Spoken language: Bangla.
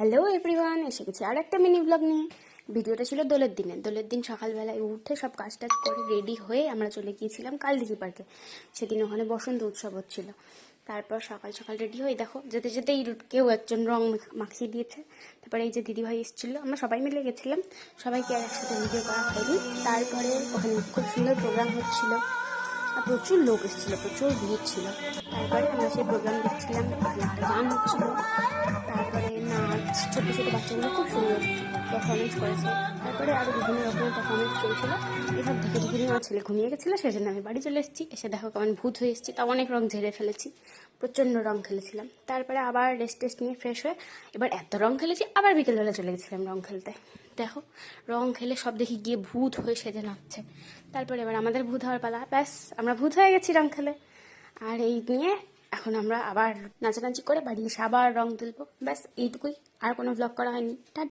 হ্যালো এভরিওয়ান, এসে গেছি আর একটা মিনি ব্লগ নিয়ে। ভিডিওটা ছিল দোলের দিনে। দোলের দিন সকালবেলায় উঠে সব কাজ টাজ করে রেডি হয়ে আমরা চলে গিয়েছিলাম কালদিঘি পার্কে। সেদিন ওখানে বসন্ত উৎসব হচ্ছিল। তারপর সকাল সকাল রেডি হয়ে দেখো যেতে যেতেই কেউ একজন রং মাখিয়ে দিয়েছে। তারপরে এই যে দিদিভাই এসেছিলো, আমরা সবাই মিলে গেছিলাম, সবাইকে আর একসাথে ভিডিও করা হয়নি। তারপরে ওখানে খুব সুন্দর প্রোগ্রাম হচ্ছিল আর প্রচুর লোক এসেছিলো, প্রচুর ভিড় ছিল। তারপরে আমরা সেই প্রোগ্রাম দেখছিলাম, ওখানে একটা গান হচ্ছিল, তারপরে নাচ, ছোটো ছোটো বাচ্চাগুলো খুব সুন্দর পারফরমেন্স করেছে। তারপরে আরও বিভিন্ন রকমের পারফরমেন্স চলছিল। এসব দেখে দেখে আমার ছেলে ঘুমিয়ে গেছিলো, সেজন্য আমি বাড়ি চলে এসেছি। এসে দেখো কেমন ভূত হয়ে এসেছি, তা অনেক রং ঝেড়ে ফেলেছি, প্রচণ্ড রং খেলেছিলাম। তারপরে আবার রেস্ট টেস্ট নিয়ে ফ্রেশ হয়ে এবার এত রং খেলেছি, আবার বিকেলবেলা চলে গেছিলাম রং খেলতে। দেখো রং খেলে সব দেখি গিয়ে ভূত হয়ে সেজে নাচছে। তারপরে এবার আমাদের ভূত হওয়ার পালা, ব্যাস আমরা ভূত হয়ে গেছি রং খেলে। আর এই নিয়ে এখন আমরা আবার নাচানাচি করে বাড়ি এসে আবার রং তুলবো, ব্যাস এইটুকুই। আর কোনো ব্লগ করা হয়নি।